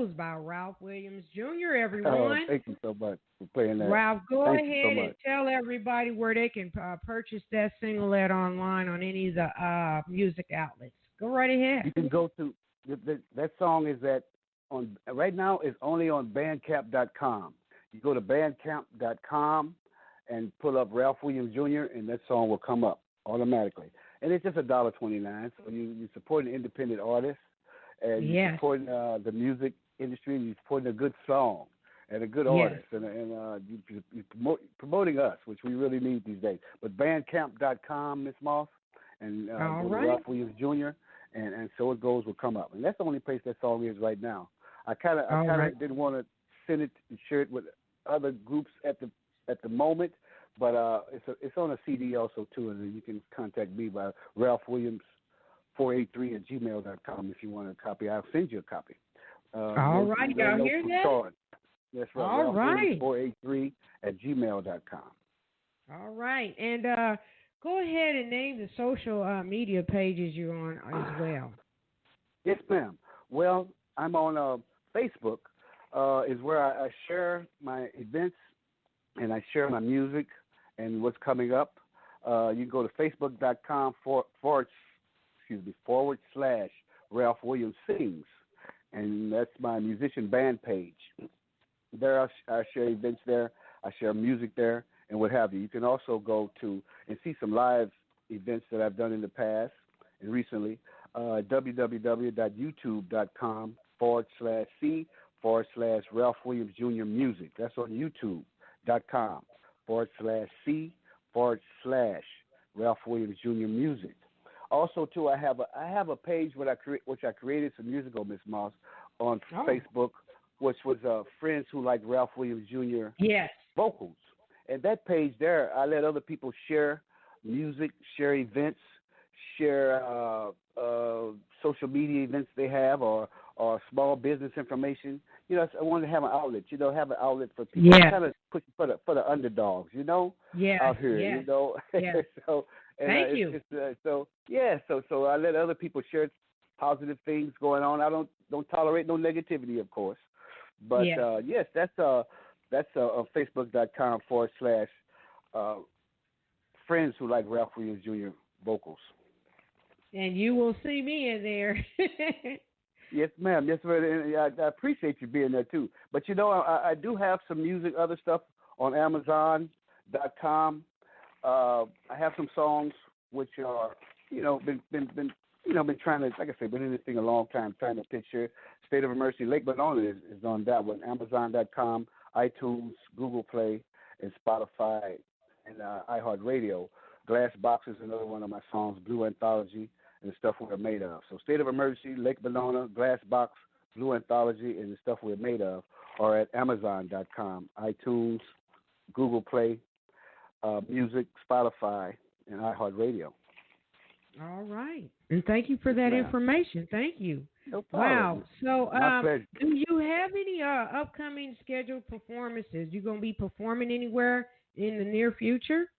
goes by Ralph Williams Jr., Oh, everyone. thank you so much for playing that. Ralph, go Thank you so ahead and much. tell everybody where they can purchase that single at online on any of the music outlets. Go right ahead. You can go to that song is at on right now is only on Bandcamp.com. You go to Bandcamp.com and pull up Ralph Williams Jr. and that song will come up automatically. And it's just $1.29. So you support an independent artist, and you support the music industry, and you support a good song and a good artist, and you promoting us, which we really need these days. But Bandcamp.com, Miss Moss, and go to Ralph Williams Jr. And So It Goes will come up, and that's the only place that song is right now. I kind of didn't want to send it and share it with other groups at the moment, but it's on a CD also too, and you can contact me by ralphwilliams483@gmail.com if you want a copy. I'll send you a copy. All right, y'all hear that? That's right. All right. ralphwilliams483@gmail.com. All right, and go ahead and name the social media pages you're on as well. Yes, ma'am. Well, I'm on Facebook. Is where I share my events and I share my music and what's coming up. You can go to facebook.com // Ralph Williams Sings, and that's my musician band page. There I share events there. I share music there and what have you. You can also go to and see some live events that I've done in the past and recently. www.youtube.com /C /Ralph Williams Jr. Music. That's on youtube.com /C /Ralph Williams Jr. Music. Also, too, I have a page which I created some years ago, Miss Moss, on Facebook, which was Friends Who Like Ralph Williams Jr. Vocals. And that page there, I let other people share music, share events, share social media events they have, or small business information. You know, I wanted to have an outlet. You know, have an outlet for people. Kind of push for the underdogs. You know, out here. You know, so. And, Thank you. So I let other people share positive things going on. I don't tolerate no negativity, of course. But yes, that's facebook.com / Friends Who Like Ralph Williams Jr. Vocals. And you will see me in there. Yes, ma'am. Yes, ma'am. I appreciate you being there too. But you know, I do have some music, other stuff on Amazon.com. I have some songs which are, been trying to, like I said, been in this thing a long time, trying to picture. State of Emergency, Lake Banana is on that one. Amazon.com, iTunes, Google Play, and Spotify, and iHeartRadio. Glass Box is another one of my songs, Blue Anthology, and the stuff we're made of. So State of Emergency, Lake Banana, Glass Box, Blue Anthology, and the stuff we're made of are at Amazon.com, iTunes, Google Play, Music, Spotify, and iHeartRadio. All right. And thank you for that information. Thank you. No problem. Wow. So my pleasure. Do you have any upcoming scheduled performances? You going to be performing anywhere in the near future?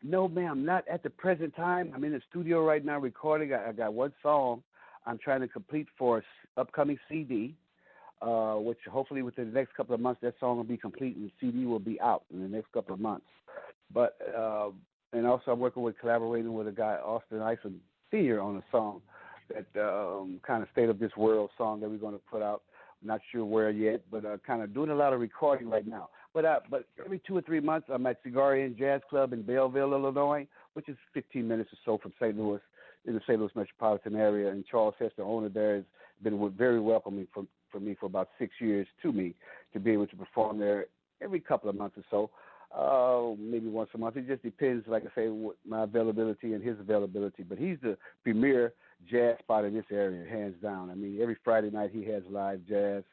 No, ma'am, not at the present time. I'm in the studio right now recording. I got one song I'm trying to complete for an upcoming CD, which hopefully within the next couple of months that song will be complete and the CD will be out in the next couple of months. But and also I'm collaborating with a guy, Austin Isom Sr., on a song that kind of State of This World song that we're going to put out. Not sure where yet, but kind of doing a lot of recording right now. But every 2 or 3 months, I'm at Cigar Inn Jazz Club in Belleville, Illinois, which is 15 minutes or so from St. Louis, in the St. Louis metropolitan area. And Charles Hester, owner there, has been very welcoming for me for about 6 years to me to be able to perform there every couple of months or so, maybe once a month. It just depends, like I say, what my availability and his availability. But he's the premier jazz spot in this area, hands down. I mean, every Friday night he has live jazz,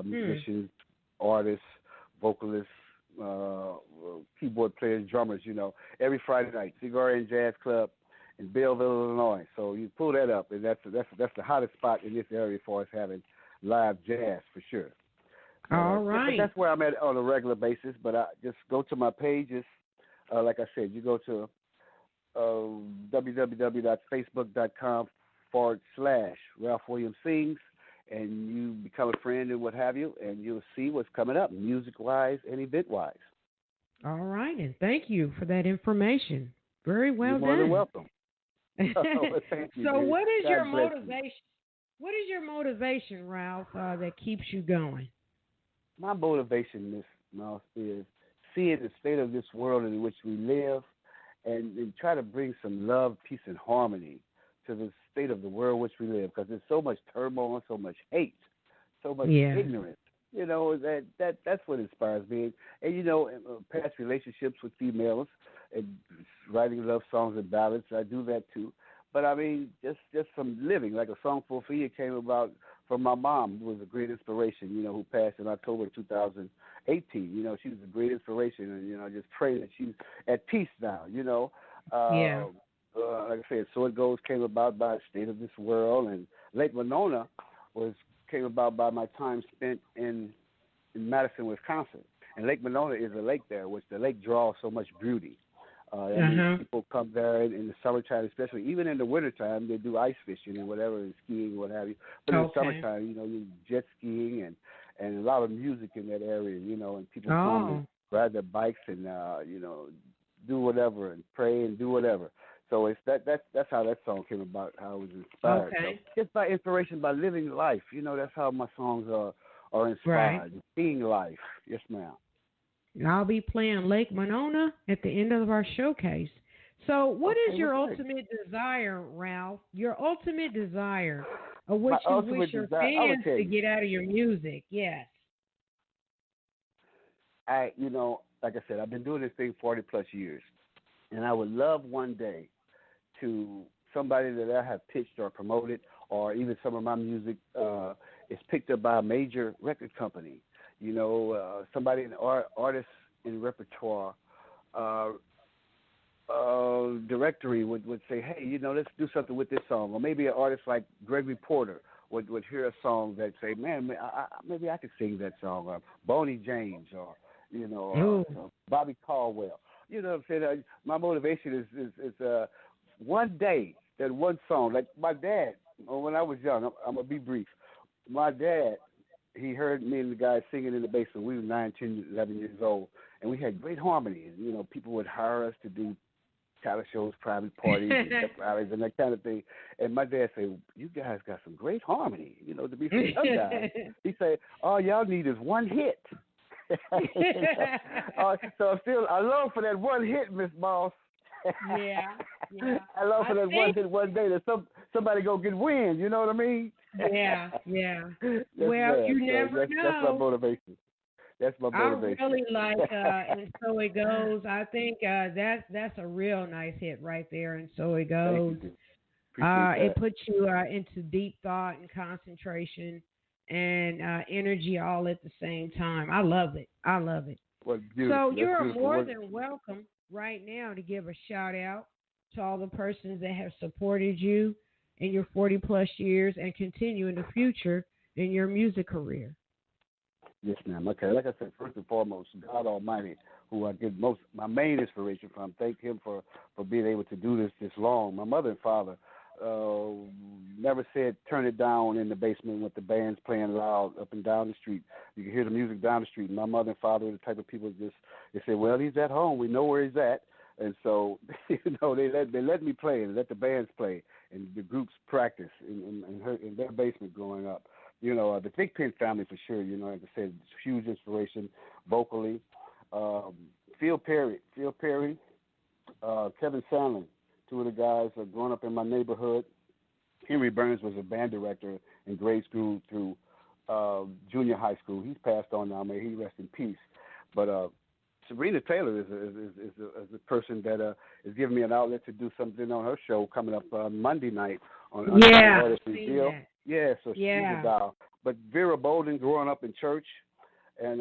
musicians, artists, vocalists, keyboard players, drummers, every Friday night. Cigar Inn Jazz Club in Belleville, Illinois. So you pull that up, and that's the hottest spot in this area for us having live jazz for sure. All right. But that's where I'm at on a regular basis. But I just go to my pages. Like I said, you go to www.facebook.com / Ralph Williams Sings, and you become a friend and what have you, and you'll see what's coming up, music-wise and event-wise. All right, and thank you for that information. Very well You're done. more than welcome. Thank you, So, baby. what is God your bless you. motivation? What is your motivation, Ralph, that keeps you going? My motivation, Miss Mouse, is seeing the state of this world in which we live and try to bring some love, peace, and harmony to the state of the world in which we live, because there's so much turmoil, so much hate, so much ignorance. You know, that's what inspires me. And you know, past relationships with females and writing love songs and ballads, I do that too. But I mean, just some living, like a song for Fia came about from my mom, who was a great inspiration, you know, who passed in October 2018. You know, she was a great inspiration, and, you know, I just pray that she's at peace now, you know. Like I said, So It Goes came about by the state of this world, and Lake Winona came about by my time spent in Madison, Wisconsin. And Lake Winona is a lake there, which the lake draws so much beauty. I mean, people come there in the summertime, especially. Even in the wintertime, they do ice fishing and whatever, and skiing, what have you. But in the summertime, you know, you jet skiing and a lot of music in that area, you know, and people come and ride their bikes and, you know, do whatever and pray and do whatever. So it's that's how that song came about, how it was inspired. Okay. So just by inspiration, by living life, you know, that's how my songs are inspired. Right. Seeing life. Yes, ma'am. I'll be playing Lake Winona at the end of our showcase. So what is your ultimate desire, Ralph? Your ultimate desire, or what you wish your fans to get out of your music? Yes. You know, like I said, I've been doing this thing 40 plus years, and I would love one day to somebody that I have pitched or promoted, or even some of my music is picked up by a major record company. You know, somebody, an artist in repertoire directory would say, hey, you know, let's do something with this song. Or maybe an artist like Gregory Porter would hear a song that say, man, maybe I could sing that song. Or Boney James, or, you know, Bobby Caldwell. You know what I'm saying? My motivation is one day, that one song. Like my dad, when I was young, I'm going to be brief. My dad, he heard me and the guys singing in the basement. We were 9, 10, 11 years old, and we had great harmony. And, you know, people would hire us to do talent shows, private parties, and rallies, and that kind of thing. And my dad said, you guys got some great harmony, you know, to be some young guys. He said, all y'all need is one hit. So I love for that one hit, Miss Moss. Yeah. I love for that one hit one day that somebody go get wind, you know what I mean? Yeah. Well, you never know. That's my motivation. I really like And So It Goes. I think that's a real nice hit right there, And So It Goes. It puts you into deep thought and concentration and energy all at the same time. I love it. So you're more than welcome right now to give a shout out to all the persons that have supported you in your 40 plus years and continue in the future in your music career. Yes, ma'am. Okay, like I said, first and foremost, God Almighty, who I get my main inspiration from. Thank Him for being able to do this long. My mother and father never said turn it down in the basement with the bands playing loud up and down the street. You can hear the music down the street. And my mother and father were the type of people they said, well, he's at home. We know where he's at. And so, you know, they let me play and let the bands play and the groups practice in their basement growing up. You know, the Big Pen family for sure, you know, like I said, huge inspiration vocally. Phil Perry, Kevin Sandlin, two of the guys growing up in my neighborhood. Henry Burns was a band director in grade school through junior high school. He's passed on now, may he rest in peace. But Sabrina Taylor is a person that is giving me an outlet to do something on her show coming up Monday night on Artist Reveal. Yeah, so she's a doll. But Vera Bolden, growing up in church, and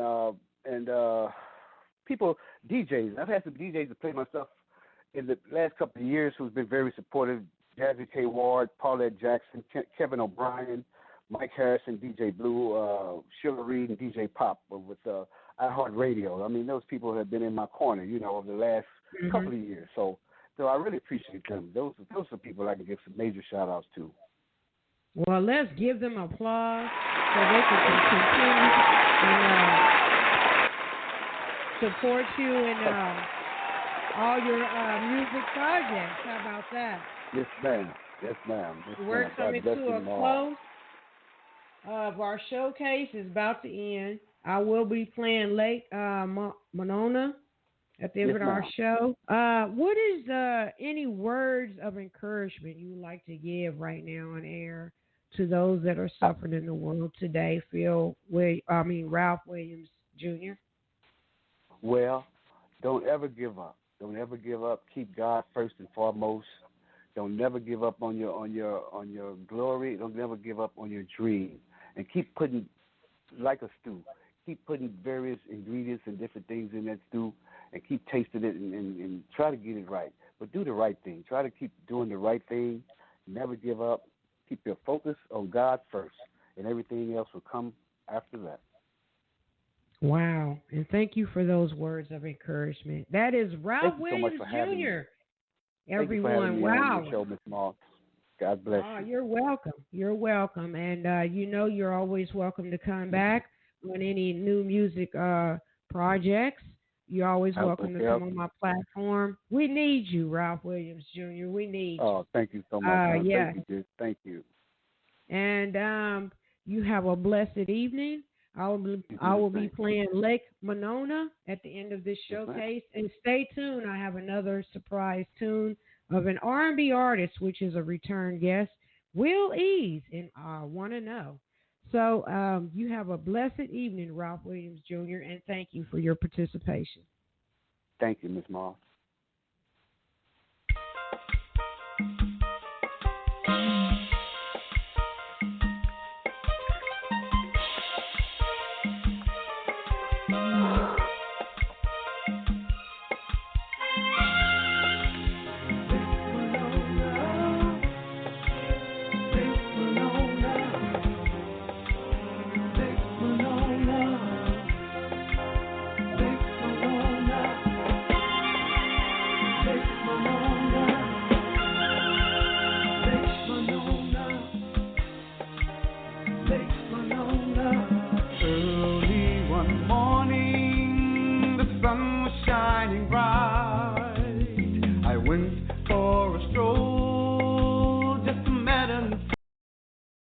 people, DJs. I've had some DJs to play my stuff in the last couple of years who's been very supportive. Jazzy K. Ward, Paulette Jackson, Kevin O'Brien, Mike Harrison, DJ Blue, Sheila Reed, and DJ Pop with iHeartRadio. I mean, those people have been in my corner, you know, over the last couple of years. So I really appreciate them. Those are people I can give some major shout-outs to. Well, let's give them applause so they can continue and support you in all your music projects. How about that? Yes, ma'am. Yes, ma'am. Yes, We're coming to a all. close of our showcase. Is about to end. I will be playing Lake Monona at the end of our show. What is any words of encouragement you would like to give right now on air to those that are suffering in the world today? Ralph Williams Jr. Well, don't ever give up. Don't ever give up. Keep God first and foremost. Don't never give up on your glory. Don't never give up on your dream. And keep putting, like a stew, keep putting various ingredients and different things in that stew, and keep tasting it and try to get it right. But do the right thing. Try to keep doing the right thing. Never give up. Keep your focus on God first, and everything else will come after that. Wow. And thank you for those words of encouragement. That is Ralph Williams Jr. Everyone, wow. On your show, Ms. Moss. God bless you. You're welcome. You're welcome. And you're always welcome to come back on any new music projects. You're always welcome to come on my platform. We need you, Ralph Williams Jr. We need you. Oh, thank you so much. Yeah. Thank you. And you have a blessed evening. I will be playing Lake Monona at the end of this showcase. And stay tuned. I have another surprise tune of an R&B artist, which is a return guest, Will Ease, and I Want to Know. So you have a blessed evening, Ralph Williams Jr., and thank you for your participation. Thank you, Ms. Moss.